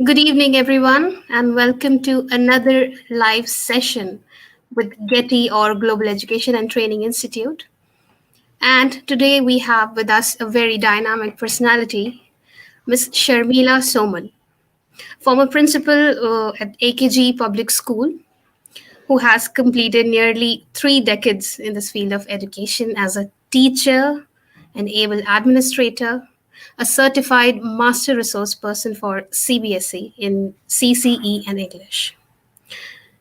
Good evening, everyone, and welcome to another live session with GETI or Global Education and Training Institute. And today we have with us a very dynamic personality, Miss Sharmila Soman, former principal at AKG Public School, who has completed nearly 3 decades in this field of education as a teacher, an able administrator, a certified master resource person for CBSE in CCE and English.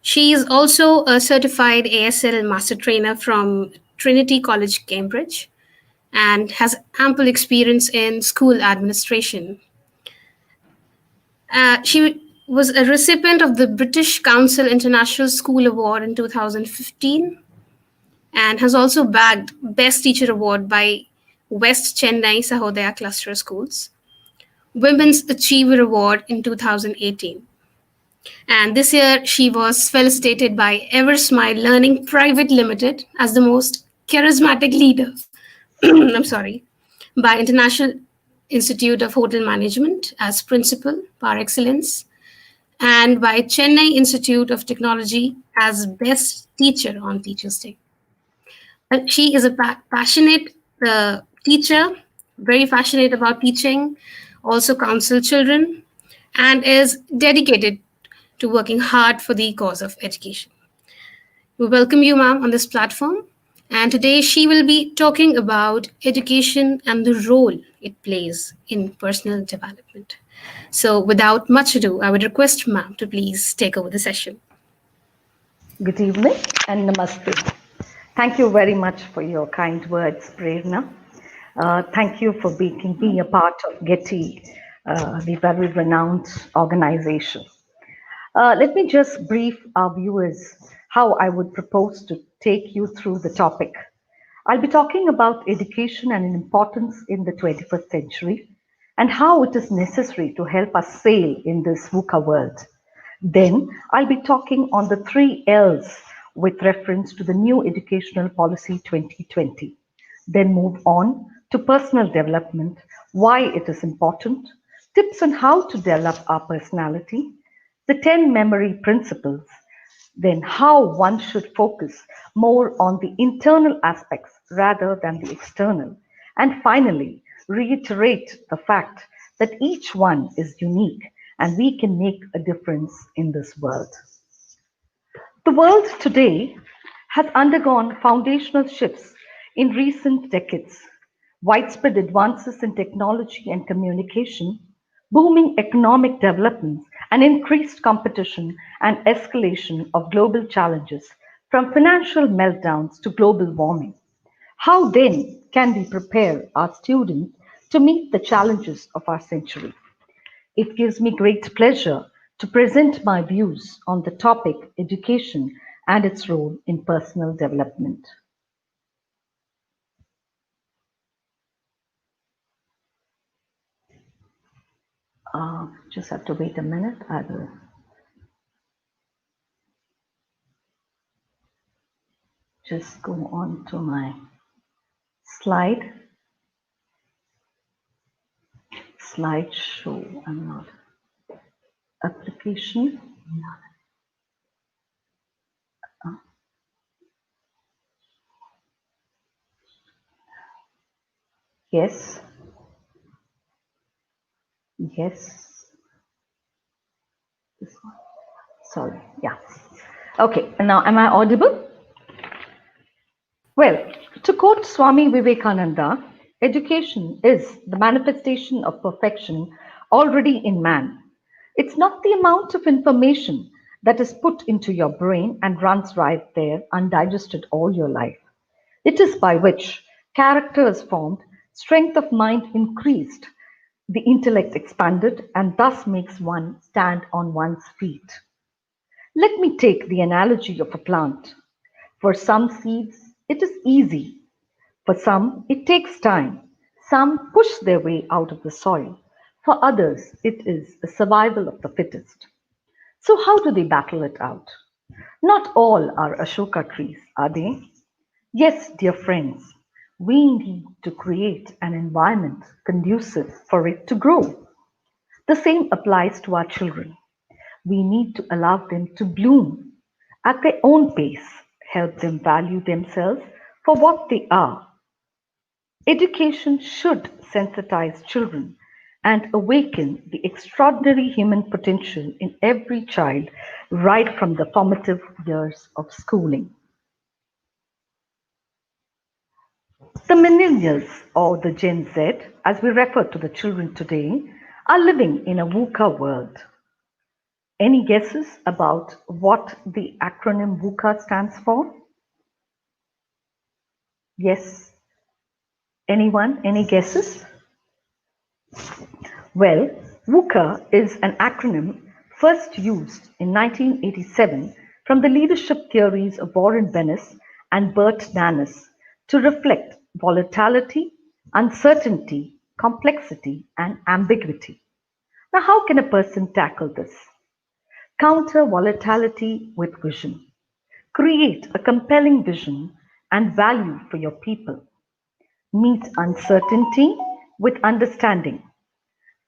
She is also a certified ASL master trainer from Trinity College, Cambridge, and has ample experience in school administration. She was a recipient of the British Council International School Award in 2015 and has also bagged Best Teacher Award by West Chennai Sahodaya Cluster Schools, Women's Achiever Award in 2018. And this year, she was felicitated by Eversmile Learning Private Limited as the most charismatic leader. I'm sorry, by International Institute of Hotel Management as principal par excellence, and by Chennai Institute of Technology as best teacher on Teachers' Day. She is a passionate teacher, very passionate about teaching, also counsel children, and is dedicated to working hard for the cause of education. We welcome you, ma'am, on this platform. And today she will be talking about education and the role it plays in personal development. So, without much ado, I would request ma'am to please take over the session. Good evening and namaste. Thank you very much for your kind words, Prerna. Thank you for making me a part of GETI, the very renowned organization. Let me just brief our viewers how I would propose to take you through the topic. I'll be talking about education and its importance in the 21st century and how it is necessary to help us sail in this VUCA world. Then I'll be talking on the 3 L's with reference to the new Educational Policy 2020. Then move on to personal development, why it is important, tips on how to develop our personality, the 10 memory principles, then how one should focus more on the internal aspects rather than the external, and finally, reiterate the fact that each one is unique and we can make a difference in this world. The world today has undergone foundational shifts in recent decades. Widespread advances in technology and communication, booming economic developments, and increased competition and escalation of global challenges from financial meltdowns to global warming. How then can we prepare our students to meet the challenges of our century? It gives me great pleasure to present my views on the topic education and its role in personal development. Just have to wait a minute. I will just go on to my slideshow. I'm not application. Yes. Yes. This one. Sorry. Yeah. Okay. Now, am I audible? Well, to quote Swami Vivekananda, education is the manifestation of perfection already in man. It's not the amount of information that is put into your brain and runs right there undigested all your life. It is by which character is formed, strength of mind increased, the intellect expanded, and thus makes one stand on one's feet. Let me take the analogy of a plant. For some seeds, it is easy. For some, it takes time. Some push their way out of the soil. For others, it is the survival of the fittest. So, how do they battle it out? Not all are Ashoka trees, are they? Yes, dear friends, we need to create an environment conducive for it to grow. The same applies to our children. We need to allow them to bloom at their own pace, help them value themselves for what they are. Education should sensitize children and awaken the extraordinary human potential in every child right from the formative years of schooling. The millennials, or the Gen Z, as we refer to the children today, are living in a VUCA world. Any guesses about what the acronym VUCA stands for? Yes, anyone? Any guesses? Well, VUCA is an acronym first used in 1987 from the leadership theories of Warren Bennis and Bert Nanas to reflect volatility, uncertainty, complexity, and ambiguity. Now, how can a person tackle this? Counter volatility with vision. Create a compelling vision and value for your people. Meet uncertainty with understanding.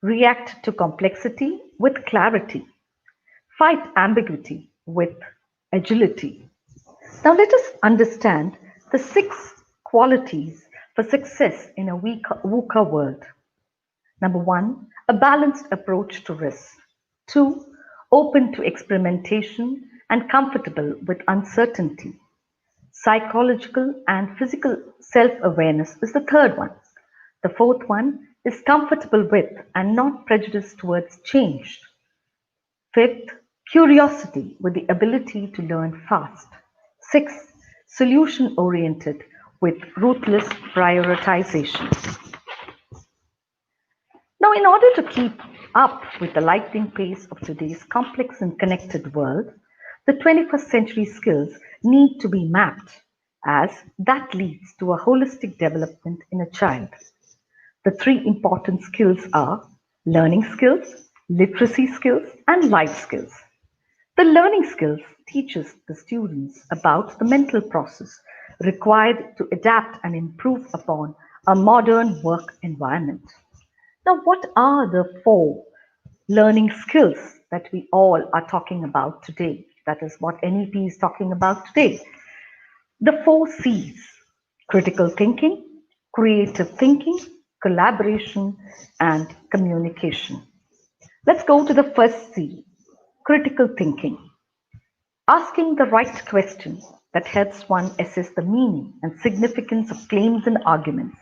React to complexity with clarity. Fight ambiguity with agility. Now let us understand the 6 qualities for success in a VUCA world. Number 1, a balanced approach to risk. 2, open to experimentation and comfortable with uncertainty. Psychological and physical self-awareness is the third one. The fourth one is comfortable with and not prejudiced towards change. Fifth, curiosity with the ability to learn fast. Sixth, solution-oriented with ruthless prioritization. Now, in order to keep up with the lightning pace of today's complex and connected world, the 21st century skills need to be mapped, as that leads to a holistic development in a child. The 3 important skills are learning skills, literacy skills, and life skills. The learning skills teaches the students about the mental process required to adapt and improve upon a modern work environment. Now, what are the 4 learning skills that we all are talking about today? That is what NEP is talking about today. The 4 C's: critical thinking, creative thinking, collaboration, and communication. Let's go to the first C, critical thinking. Asking the right question that helps one assess the meaning and significance of claims and arguments.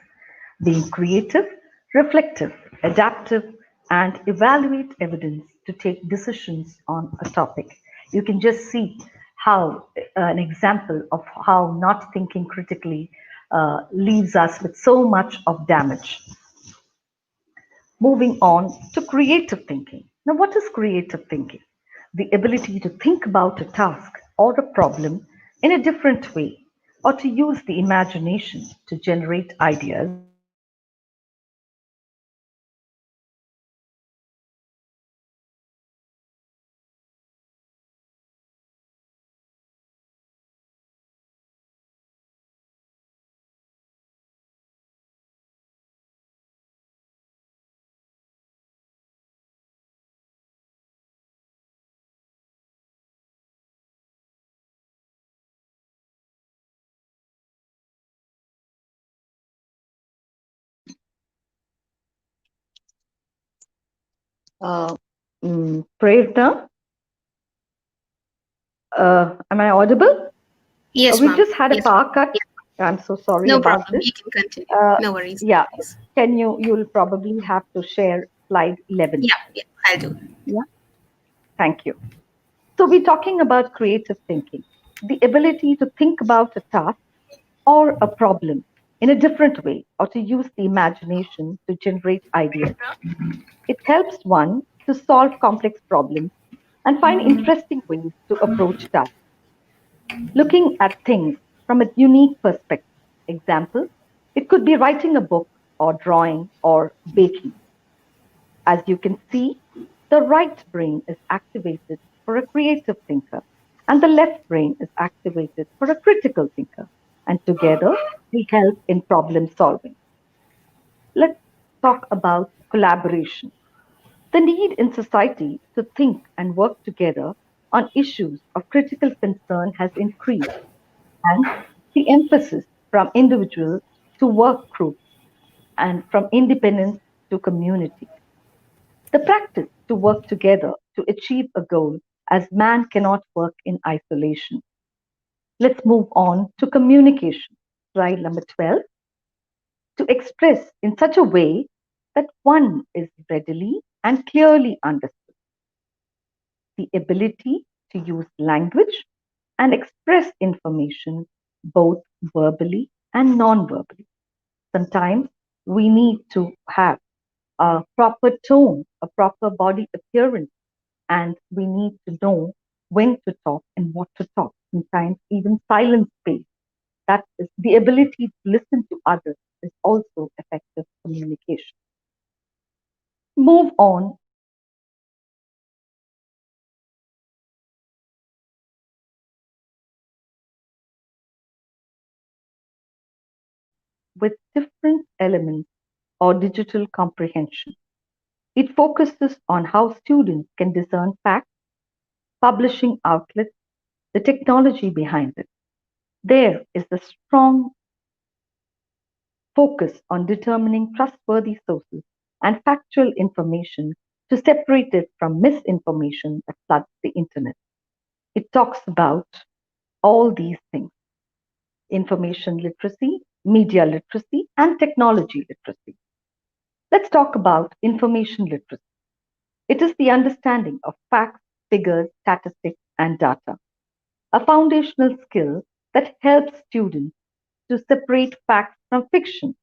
Being creative, reflective, adaptive, and evaluate evidence to take decisions on a topic. You can just see how an example of how not thinking critically leaves us with so much of damage. Moving on to creative thinking. Now, what is creative thinking? The ability to think about a task or a problem in a different way, or to use the imagination to generate ideas and find interesting solutions to a problem. Uh, Prerna, am I audible? Yes, We ma'am. just had a Yes, ma'am. power cut. Yeah. I'm so sorry No about problem. this. You can continue. Uh, No worries. No yeah, worries. you'll probably have to share slide 11. Yeah, yeah, I'll do. Yeah, thank you. So we're talking about creative thinking, the ability to think about a task or a problem in a different way, or to use the imagination to generate ideas. It helps one to solve complex problems and find interesting ways to approach tasks, looking at things from a unique perspective. Example, it could be writing a book or drawing or baking. As you can see, the right brain is activated for a creative thinker, and the left brain is activated for a critical thinker. And together, we help in problem solving. Let's talk about collaboration. The need in society to think and work together on issues of critical concern has increased, and the emphasis from individual to work group and from independence to community. The practice to work together to achieve a goal as man cannot work in isolation. Let's move on to communication. Slide number 12. To express in such a way that one is readily and clearly understood. The ability to use language and express information both verbally and non verbally. Sometimes we need to have a proper tone, a proper body appearance, and we need to know when to talk and what to talk. Sometimes even silent space. That is the ability to listen to others is also effective communication. Move on with different elements or digital comprehension. It focuses on how students can discern facts, publishing outlets, the technology behind it. There is a strong focus on determining trustworthy sources and factual information to separate it from misinformation that floods the internet. It talks about all these things: information literacy, media literacy, and technology literacy. Let's talk about information literacy. It is the understanding of facts, figures, statistics, and data, a foundational skill that helps students to separate facts from fiction.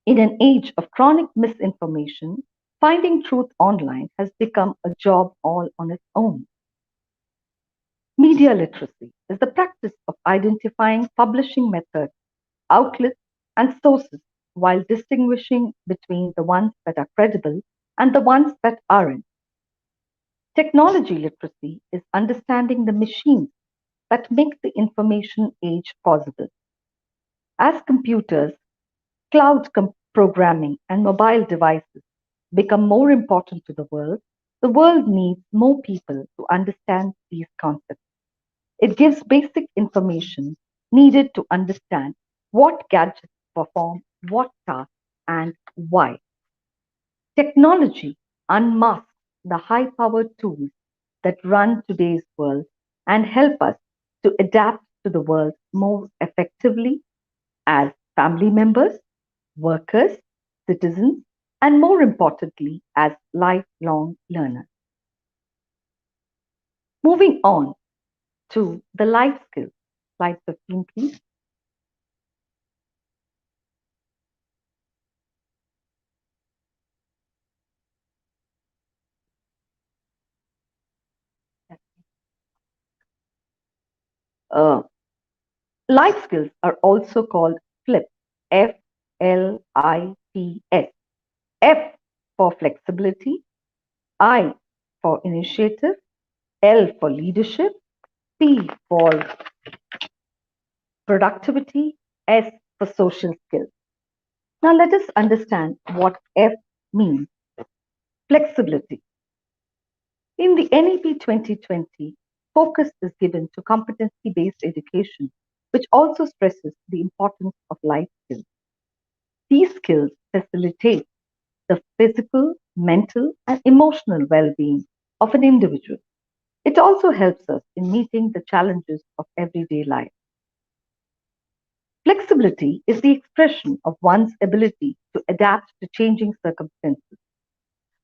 In an age of chronic misinformation, finding truth online has become a job all on its own. Media literacy is the practice of identifying publishing methods, outlets, and sources while distinguishing between the ones that are credible and the ones that aren't. Technology literacy is understanding the machines that make the information age possible. As computers, programming, and mobile devices become more important to the world needs more people to understand these concepts. It gives basic information needed to understand what gadgets perform what task and why. Technology unmasks the high powered tools that run today's world and help us to adapt to the world more effectively as family members, workers, citizens, and more importantly, as lifelong learners. Moving on to the life skills. Slide 15, please. Uh, Life skills are also called FLIPS, FLIPS. F for flexibility, I for initiative, L for leadership, P for productivity, S for social skills. Now let us understand what F means. Flexibility. In the NEP 2020, focus is given to competency based education, which also stresses the importance of life skills. These skills facilitate the physical, mental, and emotional well being of an individual. It also helps us in meeting the challenges of everyday life. Flexibility is the expression of one's ability to adapt to changing circumstances.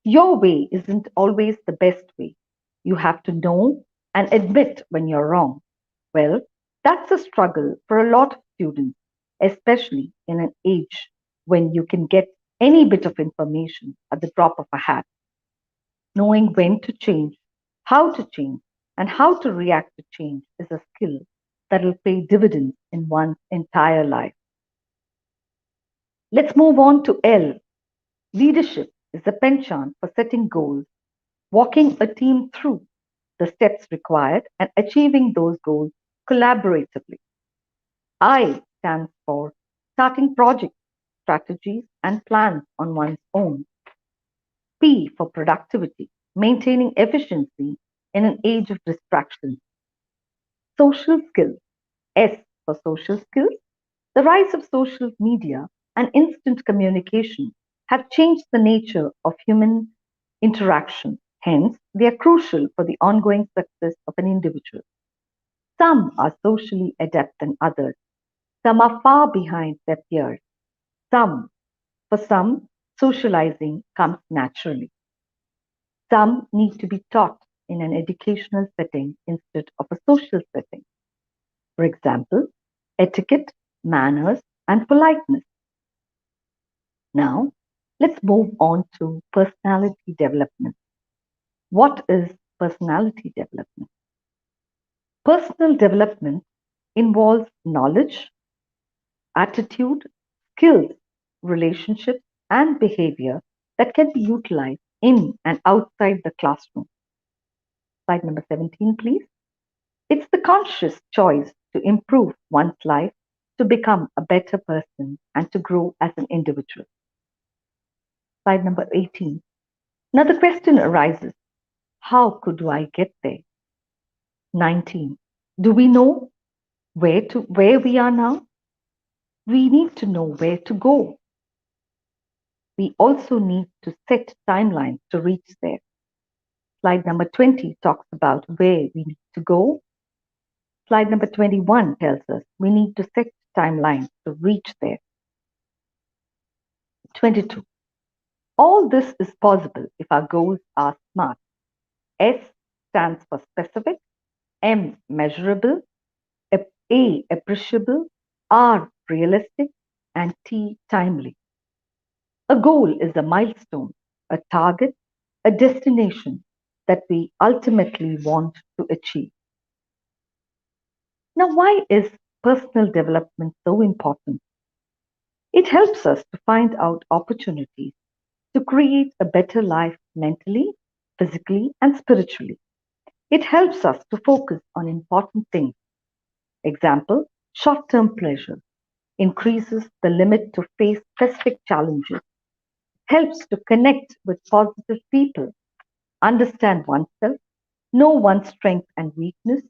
Your way isn't always the best way. You have to know and admit when you're wrong. Well, that's a struggle for a lot of students, especially in an age when you can get any bit of information at the drop of a hat. Knowing when to change, and how to react to change is a skill that will pay dividends in one's entire life. Let's move on to L. Leadership is the penchant for setting goals, walking a team through the steps required, and achieving those goals collaboratively. I stands for starting projects, strategies, and plans on one's own. P for productivity, maintaining efficiency in an age of distractions. Social skills, S for social skills. The rise of social media and instant communication have changed the nature of human interaction. Hence, they are crucial for the ongoing success of an individual. Some are socially adept than others. Some are far behind their peers. For some, socializing comes naturally. Some need to be taught in an educational setting instead of a social setting. For example, etiquette, manners, and politeness. Now, let's move on to personality development. What is personality development? Personal development involves knowledge, attitude, skills, relationships, and behavior that can be utilized in and outside the classroom. Slide number 17, please. It's the conscious choice to improve one's life, to become a better person, and to grow as an individual. Slide number 18. Now the question arises, how could I get there? 19. Do we know where we are now? We need to know where to go. We also need to set timelines to reach there. Slide number 20 talks about where we need to go. Slide number 21 tells us we need to set timelines to reach there. 22. All this is possible if our goals are SMART. S stands for specific, M measurable, A appreciable, R realistic, and T timely. A goal is a milestone, a target, a destination that we ultimately want to achieve. Now, why is personal development so important? It helps us to find out opportunities to create a better life mentally, physically, and spiritually. It helps us to focus on important things. Example, short term pleasure increases the limit to face specific challenges, helps to connect with positive people, understand oneself, know one's strength and weakness,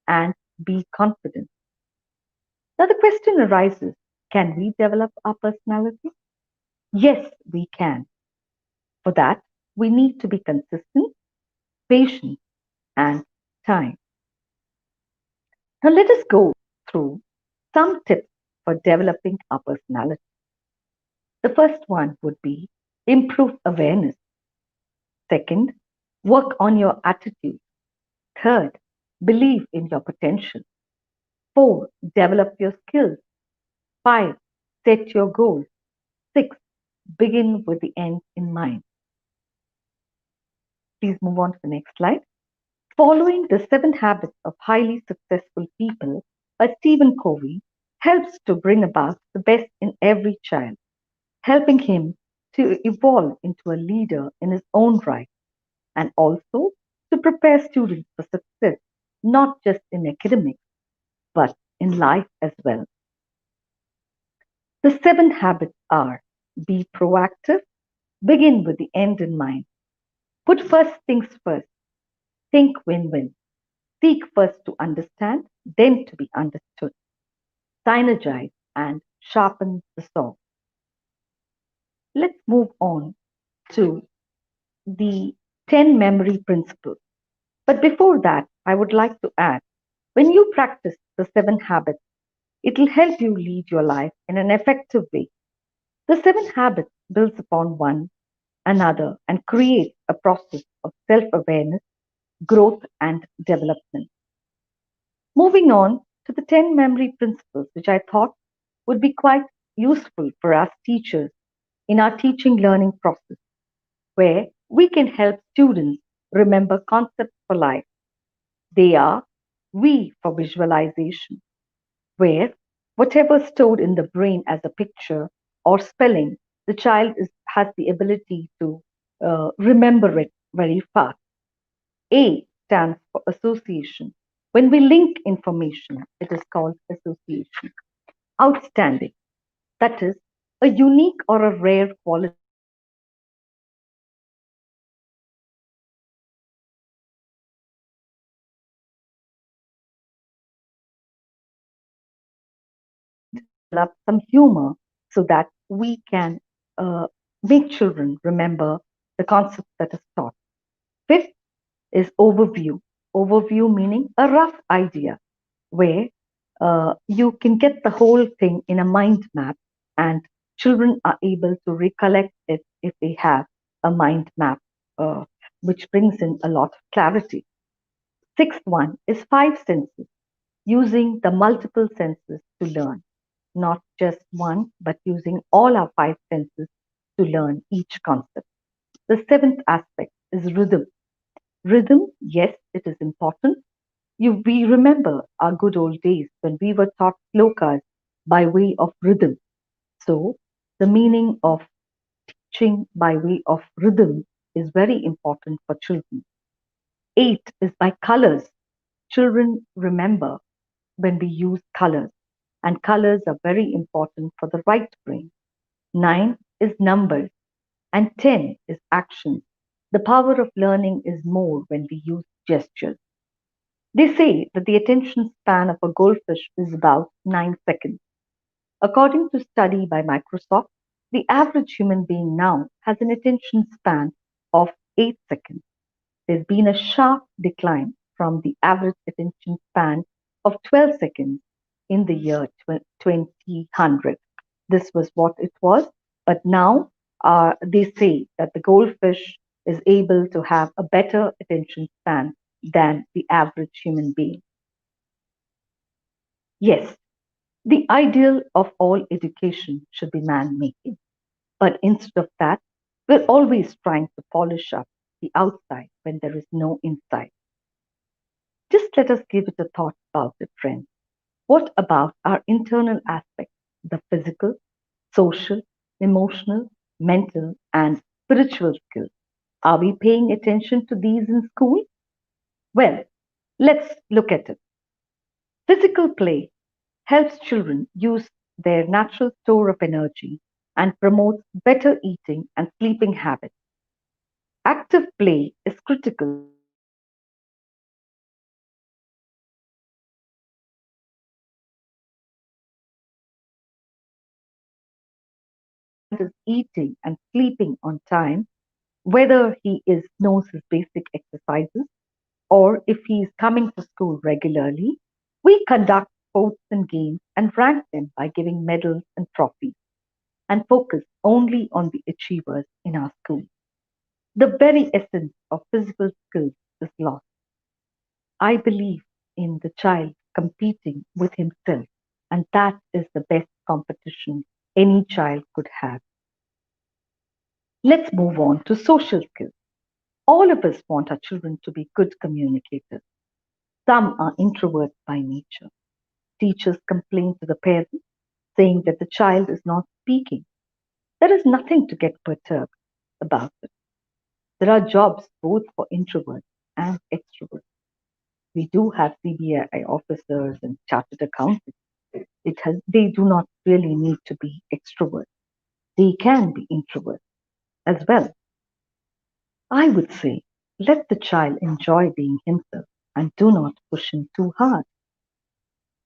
and be confident. Now, the question arises, can we develop our personality? Yes, we can. For that, we need to be consistent, patient, and time. Now, let us go through some tips for developing our personality. The first one would be improve awareness. Second, work on your attitude. Third, believe in your potential. Four, develop your skills. Five, set your goals. Six, begin with the end in mind. Please move on to the next slide. Following the 7 Habits of Highly Successful People by Stephen Covey helps to bring about the best in every child, helping him to evolve into a leader in his own right and also to prepare students for success, not just in academics, but in life as well. The 7 habits are: be proactive, begin with the end in mind, put first things first, think win win, seek first to understand, then to be understood, synergize, and sharpen the saw. Let's move on to the 10 memory principles. But before that, I would like to add, when you practice the 7 habits, it will help you lead your life in an effective way. The 7 habits builds upon one another and creates a process of self-awareness, growth, and development. Moving on to the 10 memory principles, which I thought would be quite useful for us teachers in our teaching learning process, where we can help students remember concepts for life. They are: V for visualization, where whatever stored in the brain as a picture or spelling, the has the ability to remember it very fast. A stands for association. When we link information, it is called association. Outstanding, that is a unique or a rare quality develop some humor so that we can uh, make children remember the concept that is taught. Fifth is overview. Overview meaning a rough idea where you can get the whole thing in a mind map, and children are able to recollect it if they have a mind map, uh, which brings in a lot of clarity. Sixth one is five senses, using the multiple senses to learn, not just one, but using all our five senses to learn each concept. The seventh aspect is rhythm. Rhythm, yes, it is important. We remember our good old days when we were taught slokas by way of rhythm. So, the meaning of teaching by way of rhythm is very important for children. Eight is by colors. Children remember when we use colors, and colors are very important for the right brain. Nine is numbers, and 10 is action. The power of learning is more when we use gestures. They say that the attention span of a goldfish is about 9 seconds. According to study by Microsoft, the average human being now has an attention span of 8 seconds. There's been a sharp decline from the average attention span of 12 seconds in the year 2000. This was what it was, but now they say that the goldfish is able to have a better attention span than the average human being. Yes, the ideal of all education should be man making, but instead of that, we're always trying to polish up the outside when there is no inside. Just let us give it a thought about it, friends. What about our internal aspects, the physical, social, emotional, mental, and spiritual skills? Are we paying attention to these in school? Well, let's look at it. Physical play helps children use their natural store of energy and promotes better eating and sleeping habits. Active play is critical because it helps children learn to manage their emotions and behavior. When a child is eating and sleeping on time, whether he is knows his basic exercises or if he is coming to school regularly, we conduct sports and games and rank them by giving medals and trophies and focus only on the achievers in our school. The very essence of physical skills is lost. I believe in the child competing with himself, and that is the best competition any child could have. Let's move on to social skills. All of us want our children to be good communicators. Some are introverts by nature. Teachers complain to the parents, saying that the child is not speaking. There is nothing to get perturbed about it. There are jobs both for introverts and extroverts. We do have CBI officers and chartered accountants. They do not really need to be extroverts. They can be introverts as well. I would say let the child enjoy being himself and do not push him too hard.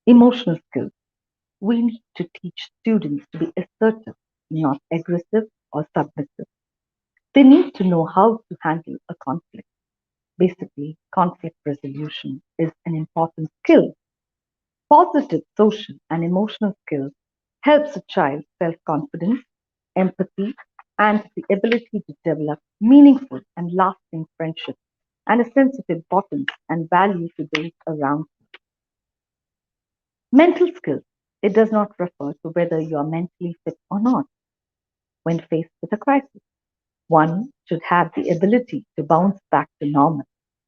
Emotional skills. We need to teach students to be assertive, not aggressive or submissive. They need to know how to handle a conflict. Basically, conflict resolution is an important skill. Positive social and emotional skills helps a child self-confidence, empathy, and the ability to develop meaningful and lasting friendships and a sense of importance and value to those around. Mental skills. It does not refer to whether you are mentally fit or not when faced with a crisis. One should have the ability to bounce back to normal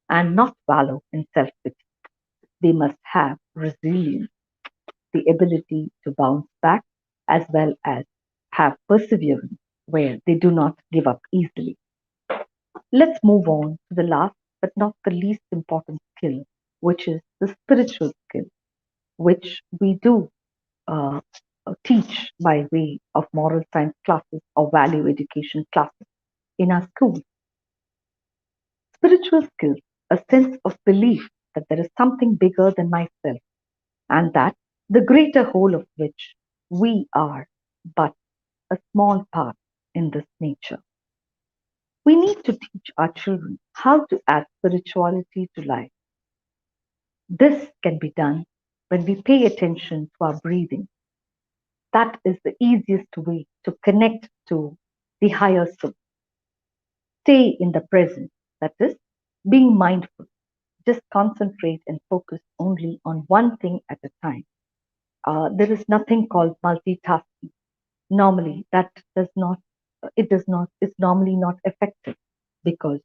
and not wallow in self pity. They must have resilience, the ability to bounce back, as well as have perseverance where they do not give up easily. Let's move on to the last but not the least important skill, which is the spiritual skill, which we do uh, teach by way of moral science classes or value education classes in our schools. Spiritual skills, a sense of belief that there is something bigger than myself and that the greater whole of which We are but a small part in this nature. We need to teach our children how to add spirituality to life. This can be done when we pay attention to our breathing. That is the easiest way to connect to the higher soul. Stay in the present, that is, being mindful. Just concentrate and focus only on one thing at a time. There is nothing called multitasking. Normally, that does not, it does not, it's normally not effective because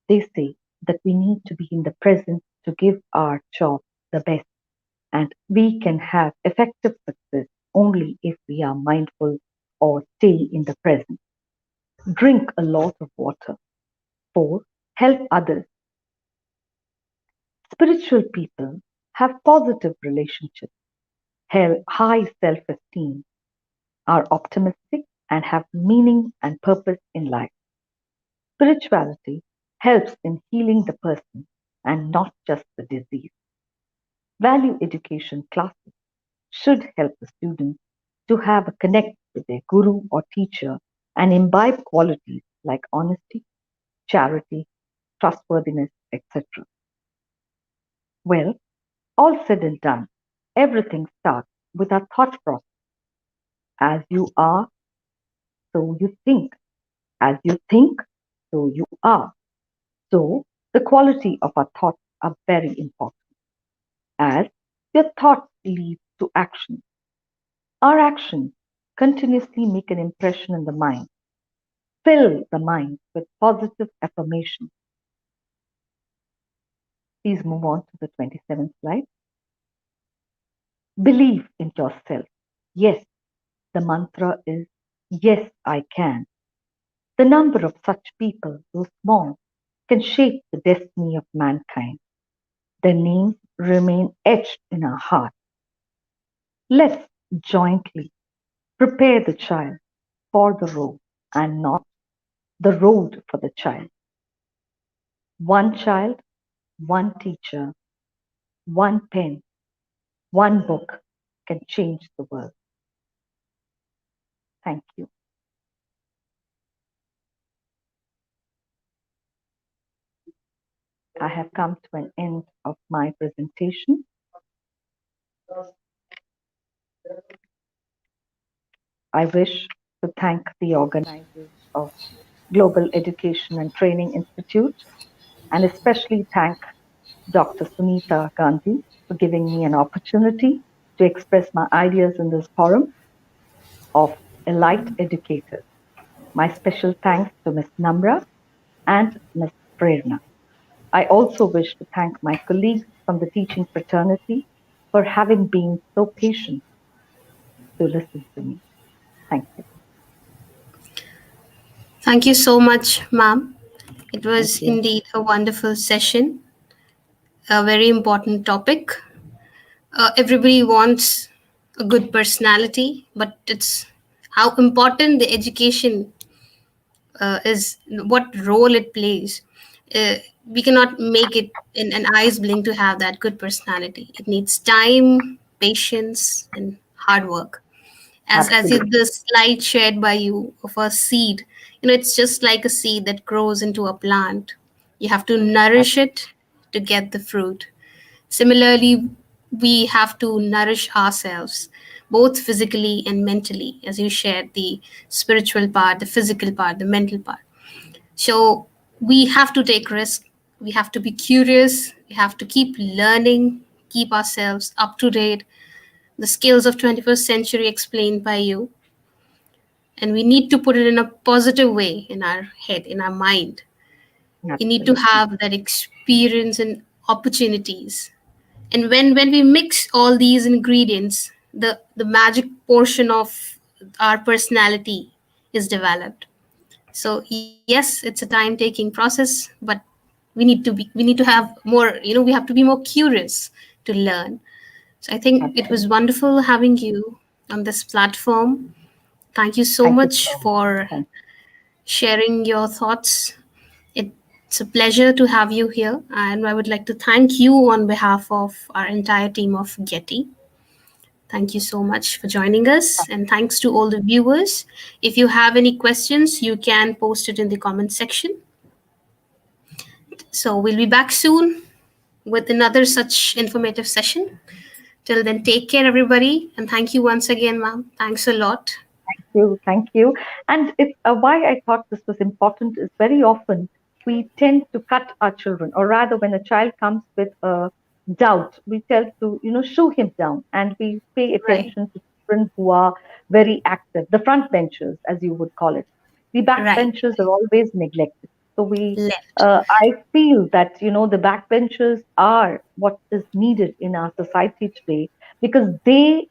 they say that we need to be in the present to give our job the best. And we can have effective success only if we are mindful or stay in the present. Drink a lot of water. 4. Help others. Spiritual people have positive relationships, have high self esteem, are optimistic, and have meaning and purpose in life. Spirituality helps in healing the person and not just the disease. Value education classes should help the students to have a connect with their guru or teacher and imbibe qualities like honesty, charity, trustworthiness, etc. Well, all said and done, everything starts with our thought process. As you are, so you think. As you think, so you are. So the quality of our thoughts are very important. As your thoughts lead to action, our actions continuously make an impression in the mind. Fill the mind with positive affirmation. Please move on to the 27th slide. Believe in yourself. Yes, the mantra is yes, I can. The number of such people, though small, can shape the destiny of mankind. Their names remain etched in our hearts. Let's jointly prepare the child for the road and not the road for the child. One child, one teacher, one pen, one book can change the world. Thank you. I have come to an end of my presentation. I wish to thank the organizers of Global Education and Training Institute and especially thank Dr. Sunita Gandhi for giving me an opportunity to express my ideas in this forum of elite educators. My special thanks to Ms. Namra and Ms. Prerna. I also wish to thank my colleagues from the teaching fraternity for having been so patient to listen to me. Thank you. Thank you so much, ma'am. It Thank was you. indeed a wonderful session, a very important topic. Everybody wants a good personality, but it's how important the education is, what role it plays. We cannot make it in an eyes blink to have that good personality. It needs time, patience, and hard work. The Absolutely. slide shared by you of a seed, it's just like a seed that grows into a plant. You have to nourish it to get the fruit. Similarly, we have to nourish ourselves, both physically and mentally, as you shared the spiritual part, the physical part, the mental part. So we have to take risk. We have to be curious. We have to keep learning, keep ourselves up to date. The skills of 21st century explained by you, and we need to put it in a positive way in our head, in our mind. We need to Absolutely. have that experience and opportunities. And when we mix all these ingredients, the magic portion of our personality is developed. So yes, it's a time taking process, but we need to have more, we have to be more curious to learn. So I think it was Absolutely. wonderful having you on this platform. Thank you so Thank you much so much. for Thank sharing your thoughts. It's a pleasure to have you here, and I would like to thank you on behalf of our entire team of Getty. Thank you so much for joining us, and thanks to all the viewers. If you have any questions, you can post it in the comment section. So we'll be back soon with another such informative session. Till then, take care, everybody, and thank you once again, ma'am. Thanks a lot. You. Thank you. And it's why I thought this was important is very often we tend to cut our children, or rather, when a child comes with a doubt, we tell to show him down, and we pay Right, attention to children who are very active, the front benchers, as you would call it. The back right. benchers are always neglected. So Left. I feel that the backbenchers are what is needed in our society today because they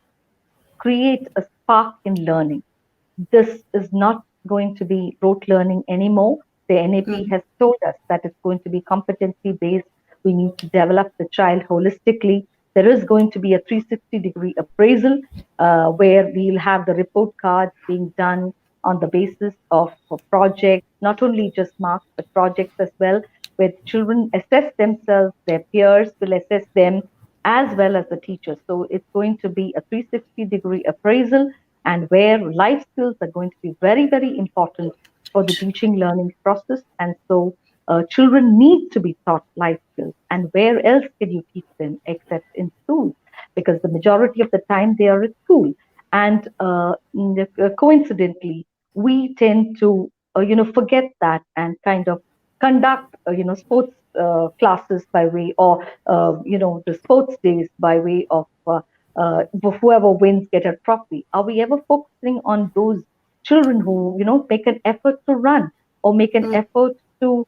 create a spark in learning. This is not going to be rote learning anymore. The NAP Mm, has told us that it's going to be competency based. We need to develop the child holistically. There is going to be a 360-degree appraisal where we'll have the report cards being done on the basis of projects, not only just marks, but projects as well, where children assess themselves, their peers will assess them, as well as the teachers. So it's going to be a 360-degree appraisal and where life skills are going to be very, very important for the teaching learning process. And so children need to be taught life skills. And where else can you teach them except in schools? Because the majority of the time they are at school. And coincidentally, we tend to, forget that and kind of conduct, sports classes by way or, the sports days by way of whoever wins get a trophy. Are we ever focusing on those children who make an effort to run or make an mm, effort to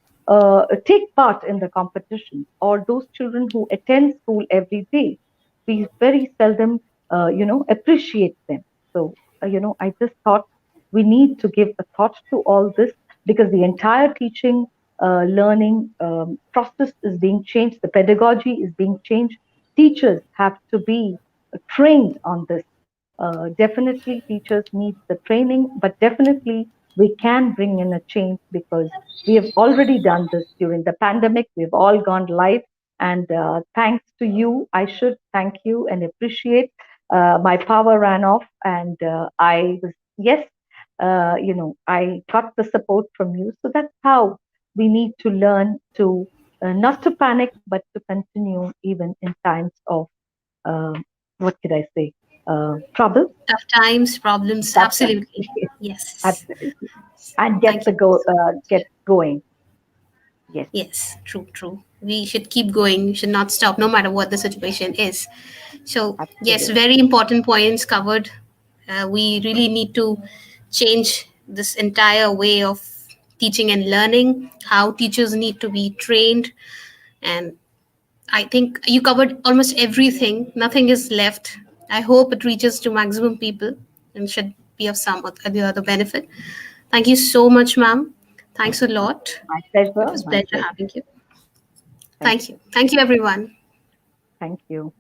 take part in the competition, or those children who attend school every day? We very seldom appreciate them. So I just thought we need to give a thought to all this because the entire teaching learning process is being changed, the pedagogy is being changed. Teachers have to be trained on this. Definitely, teachers need the training, but definitely we can bring in a change because we have already done this during the pandemic. We've all gone live, and thanks to you, I should thank you and appreciate. My power ran off, and I was yes, I got the support from you. So that's how we need to learn to not to panic, but to continue even in times of uh, what could I say? Trouble. tough times, problems. Tough times. Absolutely. Yes. Absolutely. And Thank you. get going. Yes, Yes, true, true. We should keep going. We should not stop, no matter what the situation is. So, yes, absolutely. very important points covered. We really need to change this entire way of teaching and learning, how teachers need to be trained. And I think you covered almost everything. Nothing is left. I hope it reaches to maximum people and should be of some other benefit. Thank you so much, ma'am. Thanks a lot. My It pleasure. was a My pleasure pleasure. having you. Thank Thank you. Thank you, everyone. thank you.